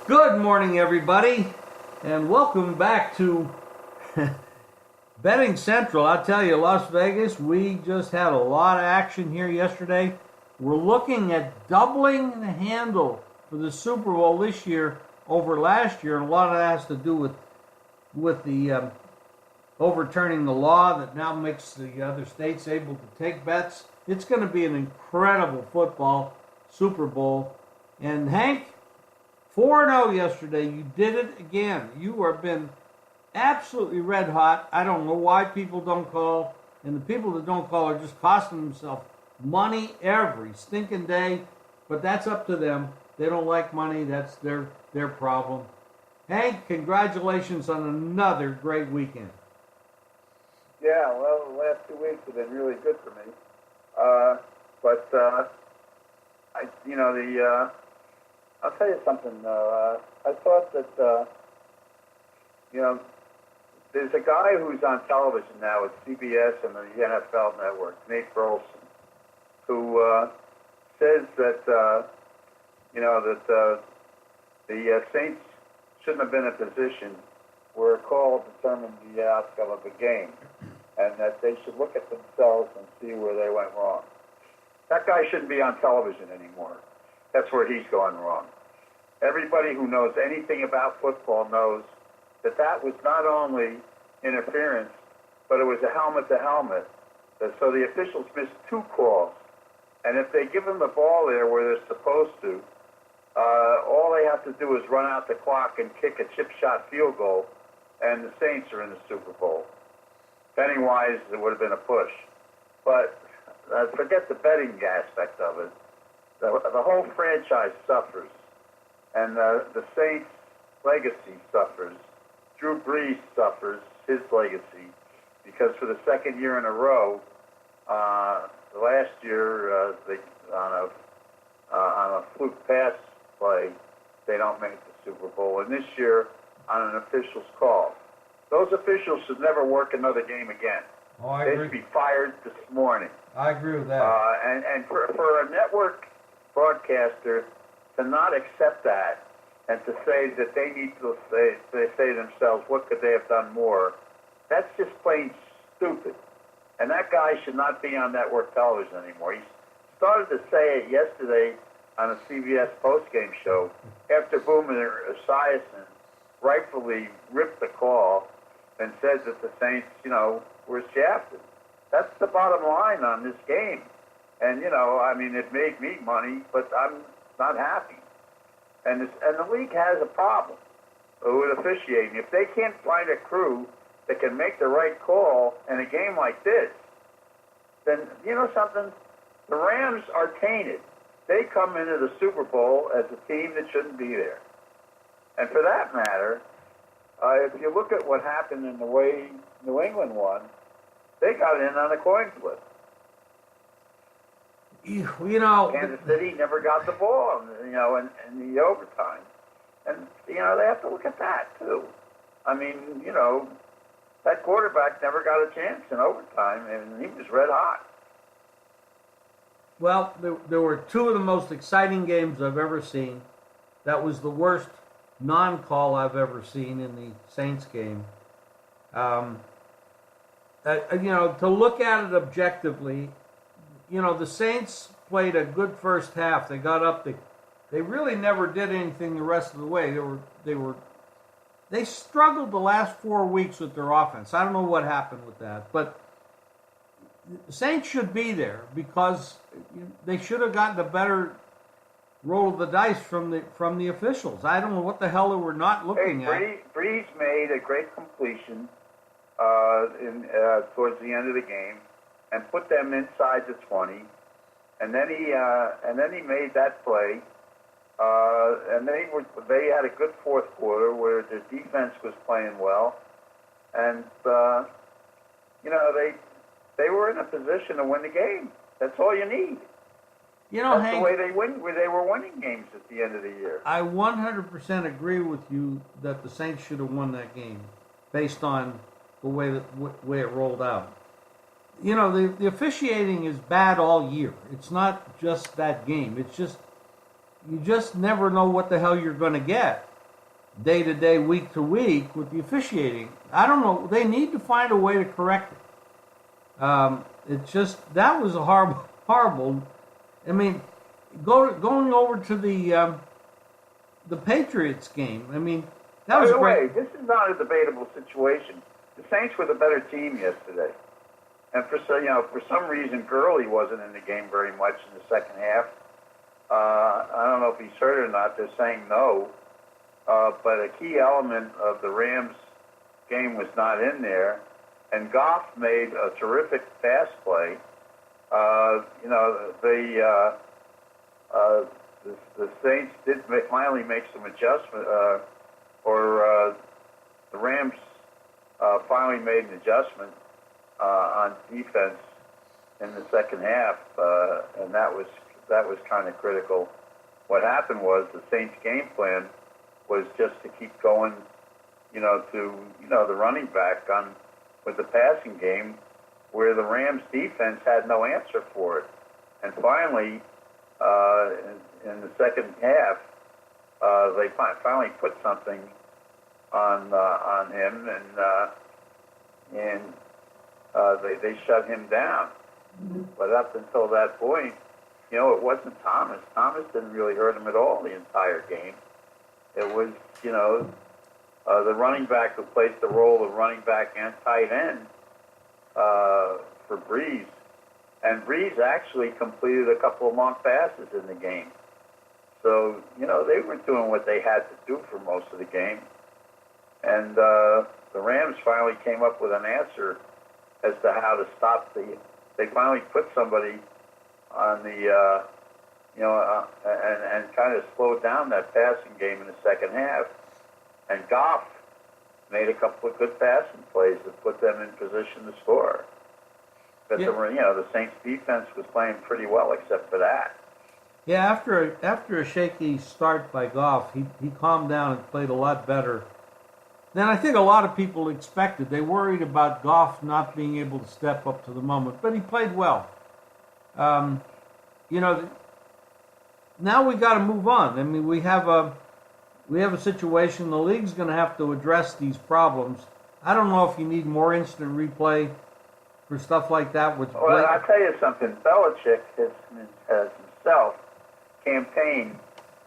Good morning, everybody, and welcome back to Betting Central. I'll tell you, Las Vegas, we just had a lot of action here yesterday. We're looking at doubling the handle for the Super Bowl this year over last year, and a lot of that has to do with the overturning the law that now makes the other states able to take bets. It's going to be an incredible football Super Bowl. And Hank, 4-0 yesterday. You did it again. You have been absolutely red hot. I don't know why people don't call, and the people that don't call are just costing themselves money every stinking day, but that's up to them. They don't like money. That's their problem. Hank, congratulations on another great weekend. Yeah, well, the last 2 weeks have been really good for me. I'll tell you something, though. I thought that, there's a guy who's on television now at CBS and the NFL Network, Nate Burleson, who says that, the Saints shouldn't have been in a position where a call determined the outcome of the game, and that they should look at themselves and see where they went wrong. That guy shouldn't be on television anymore. That's where he's going wrong. Everybody who knows anything about football knows that that was not only interference, but it was a helmet-to-helmet. So the officials missed 2 calls. And if they give them the ball there where they're supposed to, all they have to do is run out the clock and kick a chip-shot field goal, and the Saints are in the Super Bowl. Betting-wise, it would have been a push. But forget the betting aspect of it. The whole franchise suffers, and the Saints' legacy suffers. Drew Brees suffers his legacy because for the second year in a row, last year on a fluke pass play, they don't make the Super Bowl, and this year on an official's call. Those officials should never work another game again. Oh, I they agree. should be fired this morning. I agree with that. And for a network broadcaster to not accept that and to say that they need to say to themselves, what could they have done more? That's just plain stupid. And that guy should not be on network television anymore. He started to say it yesterday on a CBS postgame show after Boomer Esiason rightfully ripped the call and said that the Saints, were shafted. That's the bottom line on this game. And, it made me money, but I'm not happy. And the league has a problem with officiating. If they can't find a crew that can make the right call in a game like this, then, you know something? The Rams are tainted. They come into the Super Bowl as a team that shouldn't be there. And for that matter, if you look at what happened in the way New England won, they got in on a coin flip. Kansas City never got the ball, in the overtime. And, they have to look at that, too. That quarterback never got a chance in overtime, and he was red hot. Well, there were 2 of the most exciting games I've ever seen. That was the worst non-call I've ever seen in the Saints game. To look at it objectively, the Saints played a good first half. They got up. They really never did anything the rest of the way. They struggled the last 4 weeks with their offense. I don't know what happened with that, but the Saints should be there because they should have gotten a better roll of the dice from the officials. I don't know what the hell they were not looking at. Brees made a great completion towards the end of the game and put them inside the 20, and then he made that play, and they had a good fourth quarter where their defense was playing well, and they were in a position to win the game. That's all you need. That's Hank, the way they were winning games at the end of the year. I 100% agree with you that the Saints should have won that game based on the way it rolled out. The officiating is bad all year. It's not just that game. It's just you just never know what the hell you're going to get. day to day, week to week with the officiating. I don't know. They need to find a way to correct it. It's just that was a horrible. I mean, going over to the Patriots game. I mean, that was great. By the great. way, this is not a debatable situation. The Saints were the better team yesterday, and for some reason, Gurley wasn't in the game very much in the second half. I don't know if he's hurt or not. They're saying no, but a key element of the Rams game was not in there, and Goff made a terrific pass play. The Saints did finally make some adjustment, the Rams finally made an adjustment on defense in the second half, and that was kind of critical. What happened was the Saints' game plan was just to keep going, to the running back on with the passing game, where the Rams' defense had no answer for it, and finally. In the second half, they finally put something on him, and they shut him down. Mm-hmm. But up until that point, it wasn't Thomas. Thomas didn't really hurt him at all the entire game. It was, the running back who plays the role of running back and tight end for Breeze. And Breeze actually completed a couple of long passes in the game. So, they were doing what they had to do for most of the game. And the Rams finally came up with an answer as to how to stop they finally put somebody on the, and kind of slowed down that passing game in the second half. And Goff made a couple of good passing plays that put them in position to score. But the Saints defense was playing pretty well except for that. Yeah, after a shaky start by Goff, he calmed down and played a lot better than I think a lot of people expected. They worried about Goff not being able to step up to the moment, but he played well. Now we got to move on. I mean, we have a situation. The league's going to have to address these problems. I don't know if you need more instant replay for stuff like that. Well, I'll tell you something. Belichick has himself campaigned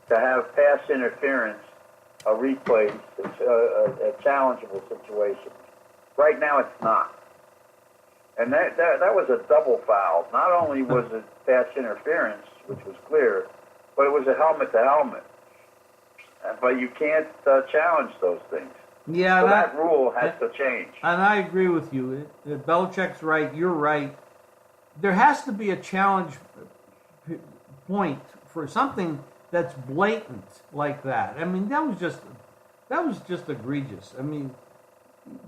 to have pass interference replays a challengeable situation. Right now, it's not. And that was a double foul. Not only was it pass interference, which was clear, but it was a helmet to helmet. But you can't challenge those things. Yeah, so that rule has to change. And I agree with you. Belichick's right. You're right. There has to be a challenge point for something that's blatant like that. I mean, that was just egregious. I mean,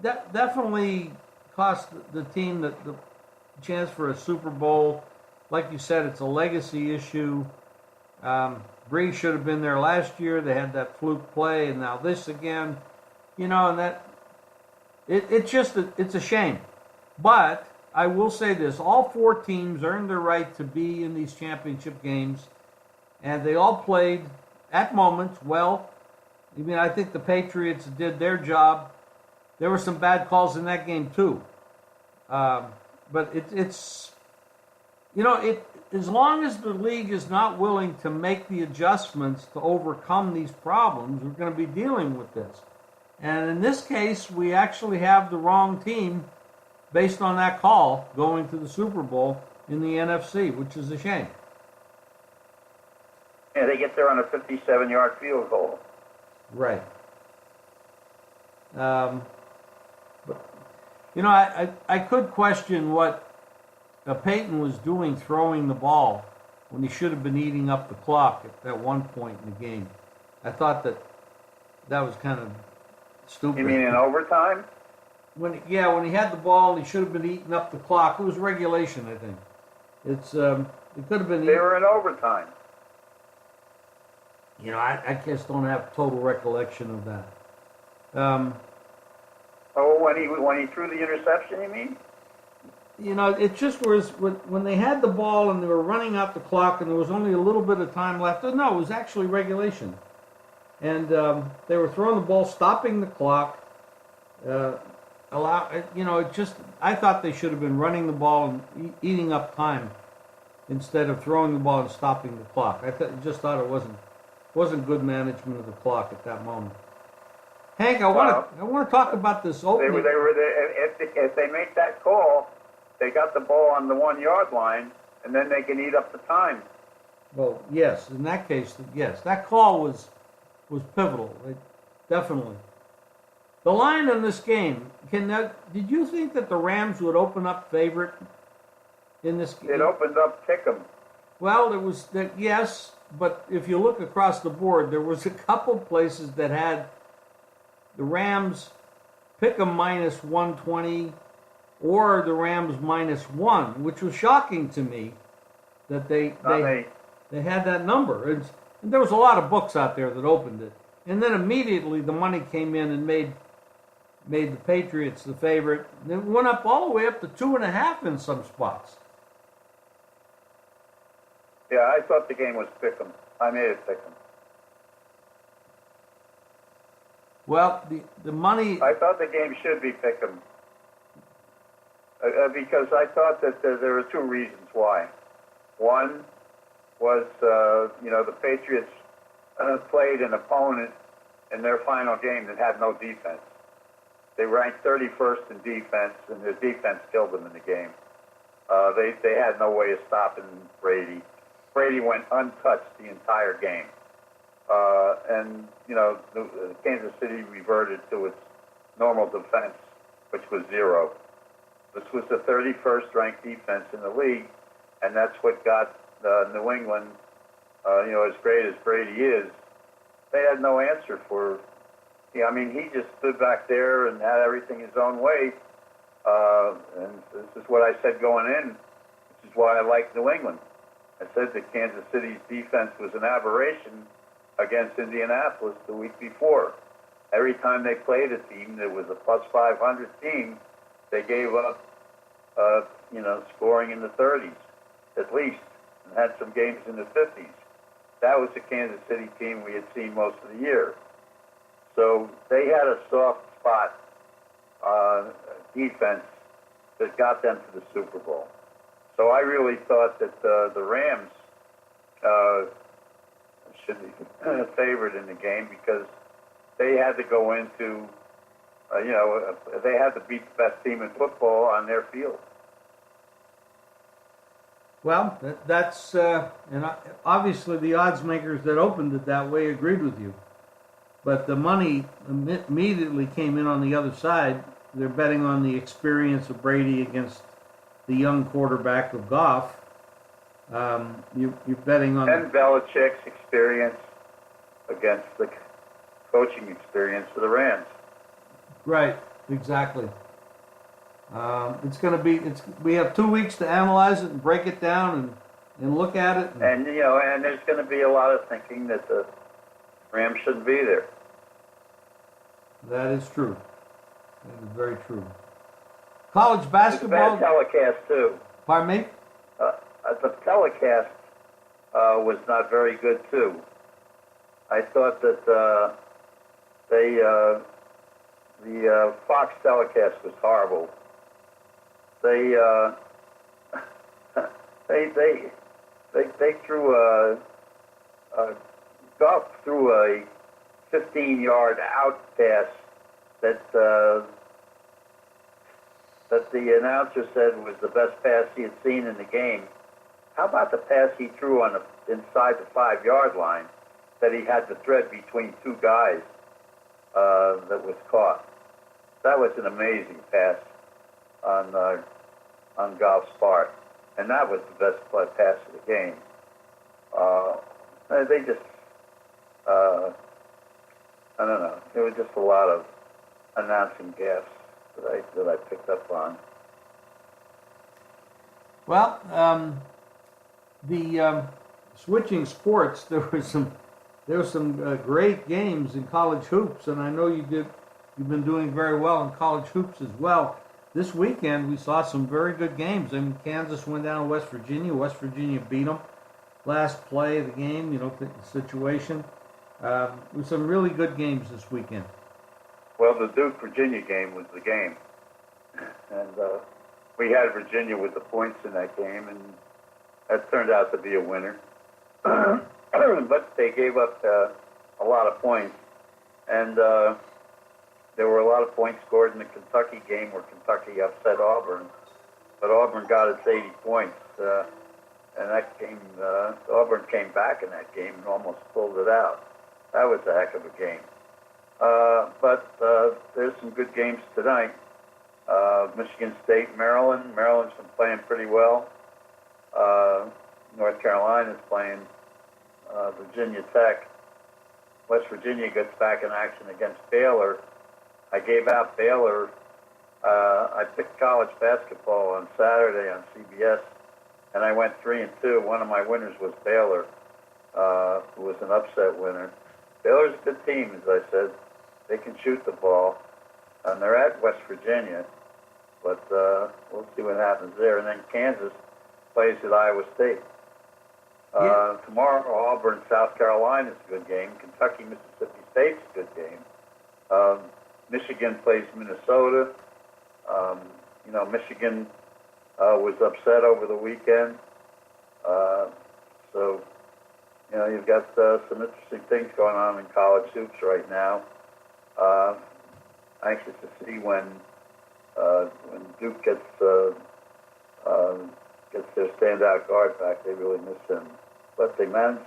that definitely cost the team the chance for a Super Bowl. Like you said, it's a legacy issue. Breeze should have been there last year. They had that fluke play, and now this again. And that it's a shame. But I will say this: all four teams earned their right to be in these championship games, and they all played at moments well. I mean, I think the Patriots did their job. There were some bad calls in that game too. But it's as long as the league is not willing to make the adjustments to overcome these problems, we're going to be dealing with this. And in this case, we actually have the wrong team based on that call going to the Super Bowl in the NFC, which is a shame. Yeah, they get there on a 57-yard field goal. Right. But, I could question what Peyton was doing throwing the ball when he should have been eating up the clock at one point in the game. I thought that was kind of stupid. You mean in overtime? When he had the ball, he should have been eating up the clock. It was regulation, I think. It could have been. They were in overtime. I just don't have total recollection of that. When he threw the interception, you mean? It just was when they had the ball and they were running out the clock and there was only a little bit of time left. No, it was actually regulation. and they were throwing the ball, stopping the clock. I thought they should have been running the ball and eating up time instead of throwing the ball and stopping the clock. Just thought it wasn't good management of the clock at that moment. Hank, I want to talk about this opening. If they make that call, they got the ball on the 1 yard line, and then they can eat up the time. Well, yes, in that case, yes, that call was pivotal, definitely. The line in this game, did you think that the Rams would open up favorite in this game? It opened up Pick'em. Well, yes, but if you look across the board, there was a couple places that had the Rams Pick'em minus 120 or the Rams -1, which was shocking to me that they had that number. And there was a lot of books out there that opened it. And then immediately the money came in and made the Patriots the favorite. It went up all the way up to 2.5 in some spots. Yeah, I thought the game was Pick'em. I made it Pick'em. Well, the money... I thought the game should be Pick'em. Because I thought that there were two reasons why. One was, the Patriots played an opponent in their final game that had no defense. They ranked 31st in defense, and their defense killed them in the game. They had no way of stopping Brady. Brady went untouched the entire game. The Kansas City reverted to its normal defense, which was 0. This was the 31st ranked defense in the league, and that's what got New England, as great as Brady is, they had no answer for. He just stood back there and had everything his own way. And this is what I said going in. This is why I like New England. I said that Kansas City's defense was an aberration against Indianapolis the week before. Every time they played a team that was a plus 500 team, they gave up, scoring in the 30s at least, and had some games in the 50s. That was the Kansas City team we had seen most of the year. So they had a soft spot defense that got them to the Super Bowl. So I really thought that the Rams should be favored in the game because they had to go into, they had to beat the best team in football on their field. Well, that's and obviously the odds makers that opened it that way agreed with you. But the money immediately came in on the other side. They're betting on the experience of Brady against the young quarterback of Goff. You're betting on... And Belichick's experience against the coaching experience for the Rams. Right, exactly. It's going to be... we have 2 weeks to analyze it and break it down and look at it. And there's going to be a lot of thinking that the Rams shouldn't be there. That is true. That is very true. College basketball... It's a bad telecast, too. Pardon me? The telecast was not very good, too. I thought that the Fox telecast was horrible. They threw Goff threw a 15-yard out pass that the announcer said was the best pass he had seen in the game. How about the pass he threw inside the 5-yard line that he had to thread between two guys that was caught? That was an amazing pass on Goff's part, and that was the best pass of the game. They just, I don't know. There was just a lot of announcing gaffes that I picked up on. Well, the switching sports, there was some great games in college hoops, and I know you've been doing very well in college hoops as well. This weekend we saw some very good games. I mean, Kansas went down to West Virginia. West Virginia beat them last play of the game. The situation. With some really good games this weekend. Well, the Duke-Virginia game was the game. And we had Virginia with the points in that game, and that turned out to be a winner. But they gave up a lot of points. And there were a lot of points scored in the Kentucky game where Kentucky upset Auburn. But Auburn got its 80 points. And that game, Auburn came back in that game and almost pulled it out. That was a heck of a game. But there's some good games tonight. Michigan State, Maryland. Maryland's been playing pretty well. North Carolina's playing Virginia Tech. West Virginia gets back in action against Baylor. I gave out Baylor. I picked college basketball on Saturday on CBS, and I went 3-2. One of my winners was Baylor, who was an upset winner. Baylor's a good team, as I said. They can shoot the ball, and they're at West Virginia. But we'll see what happens there. And then Kansas plays at Iowa State. Tomorrow, Auburn, South Carolina is a good game. Kentucky, Mississippi State's a good game. Michigan plays Minnesota. Michigan was upset over the weekend. So, you've got some interesting things going on in college hoops right now. Anxious to see when Duke gets their standout guard back. They really miss him. But they managed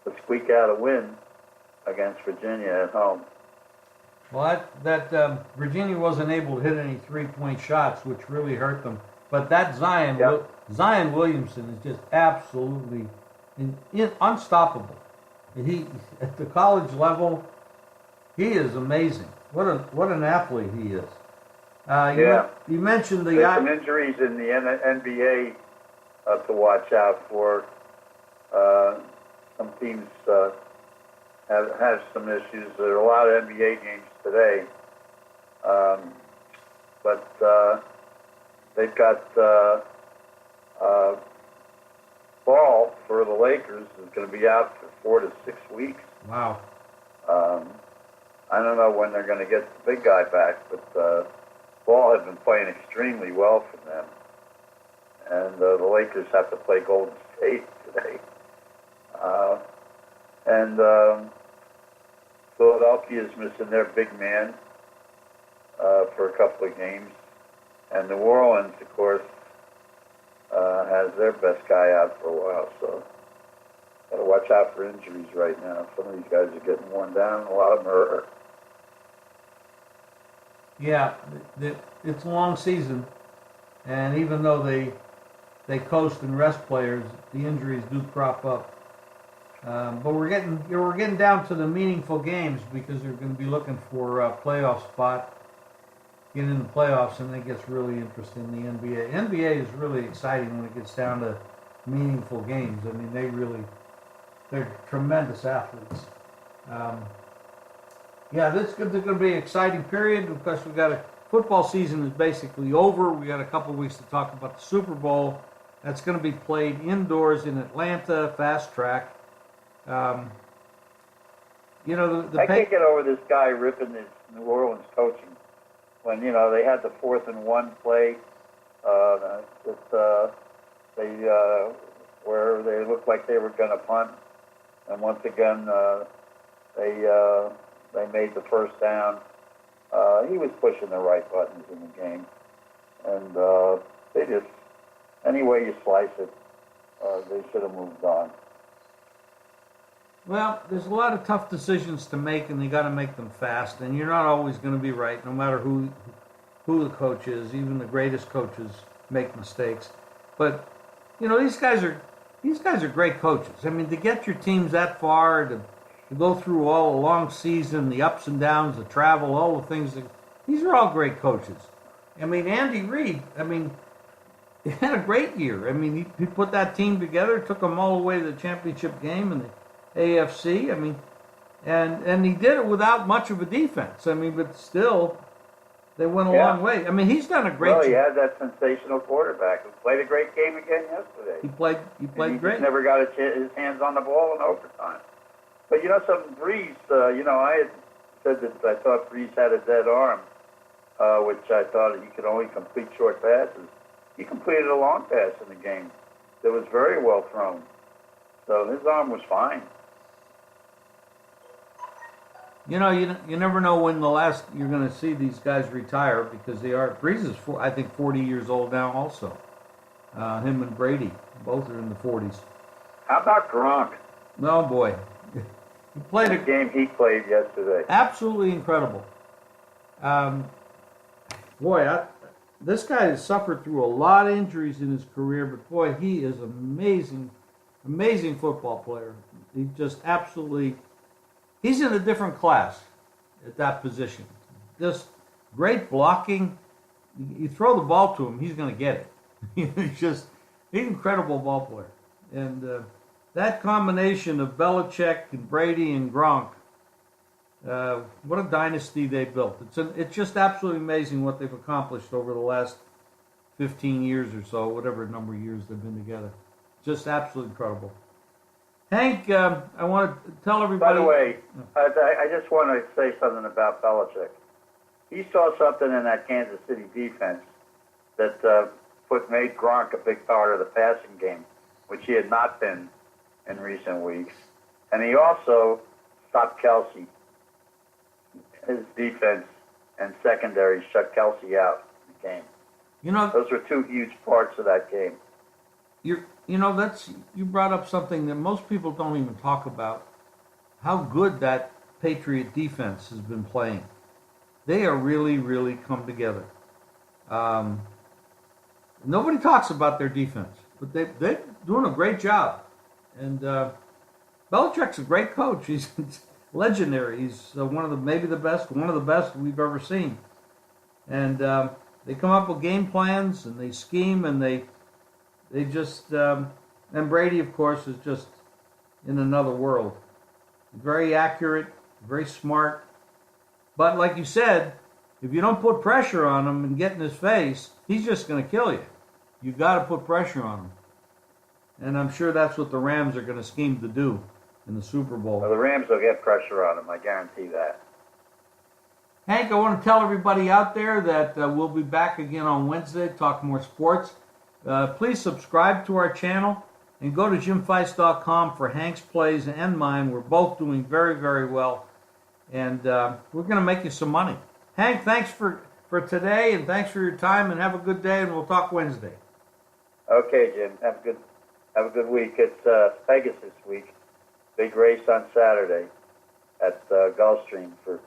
to squeak out a win against Virginia at home. Well, that Virginia wasn't able to hit any three-point shots, which really hurt them. But that Zion Williamson is just absolutely unstoppable. He at the college level, he is amazing. What an athlete he is. You mentioned There's some injuries in the NBA to watch out for. Some teams have some issues. There are a lot of NBA games today, but they've got Ball for the Lakers is going to be out for 4 to 6 weeks. Wow. I don't know when they're going to get the big guy back, but Ball has been playing extremely well for them. And the Lakers have to play Golden State today. Philadelphia is missing their big man for a couple of games. And New Orleans, of course, has their best guy out for a while. So got to watch out for injuries right now. Some of these guys are getting worn down. A lot of them are hurt. Yeah, it's a long season, and even though they coast and rest players, the injuries do crop up. But we're getting down to the meaningful games because they're going to be looking for a playoff spot, get in the playoffs, and it gets really interesting. The NBA. NBA is really exciting when it gets down to meaningful games. I mean, they're tremendous athletes. This is going to be an exciting period because we've got football season is basically over. We got a couple of weeks to talk about the Super Bowl. That's going to be played indoors in Atlanta, fast track. I can't get over this guy ripping his New Orleans coaching when they had the 4th and 1 play where they looked like they were going to punt, and once again they made the first down. He was pushing the right buttons in the game, and they just any way you slice it, they should have moved on. Well, there's a lot of tough decisions to make, and you got to make them fast. And you're not always going to be right, no matter who the coach is. Even the greatest coaches make mistakes. But these guys are great coaches. I mean, to get your teams that far, to go through all a long season, the ups and downs, the travel, all the things. These are all great coaches. I mean, Andy Reid. I mean, he had a great year. I mean, he put that team together, took them all the way to the championship game, and AFC. I mean, and he did it without much of a defense. I mean, but still, they went a long way. I mean, he's done a great job. Well, he had that sensational quarterback who played a great game again yesterday. He played great. Just never got his hands on the ball in overtime. But something, Breeze, I had said that I thought Breeze had a dead arm, which I thought he could only complete short passes. He completed a long pass in the game that was very well thrown. So his arm was fine. You never know when the last you're going to see these guys retire because they are. Breeze is, I think, 40 years old now also. Him and Brady, both are in the 40s. How about Gronk? Oh, boy. He played the game he played yesterday. Absolutely incredible. This guy has suffered through a lot of injuries in his career, but boy, he is amazing football player. He just absolutely, he's in a different class at that position. Just great blocking. You throw the ball to him, he's going to get it. He's an incredible ball player. And that combination of Belichick and Brady and Gronk, what a dynasty they built. It's just absolutely amazing what they've accomplished over the last 15 years or so, whatever number of years they've been together. Just absolutely incredible. Hank, I want to tell everybody... By the way, I just want to say something about Belichick. He saw something in that Kansas City defense that made Gronk a big part of the passing game, which he had not been in recent weeks. And he also stopped Kelsey. His defense and secondary shut Kelsey out in the game. Those were two huge parts of that game. You brought up something that most people don't even talk about, how good that Patriot defense has been playing. They are really, really come together. Nobody talks about their defense, but they're doing a great job. And Belichick's a great coach. He's legendary. He's one of the best we've ever seen. And they come up with game plans and they scheme and they just and Brady, of course, is just in another world. Very accurate, very smart. But like you said, if you don't put pressure on him and get in his face, he's just going to kill you. You've got to put pressure on him. And I'm sure that's what the Rams are going to scheme to do in the Super Bowl. Well, the Rams will get pressure on him, I guarantee that. Hank, I want to tell everybody out there that we'll be back again on Wednesday to talk more sports. Please subscribe to our channel and go to JimFeist.com for Hank's plays and mine. We're both doing very, very well. And we're going to make you some money. Hank, thanks for today, and thanks for your time, and have a good day, and we'll talk Wednesday. Okay, Jim. Have a good week. It's Vegas this week. Big race on Saturday at Gulfstream for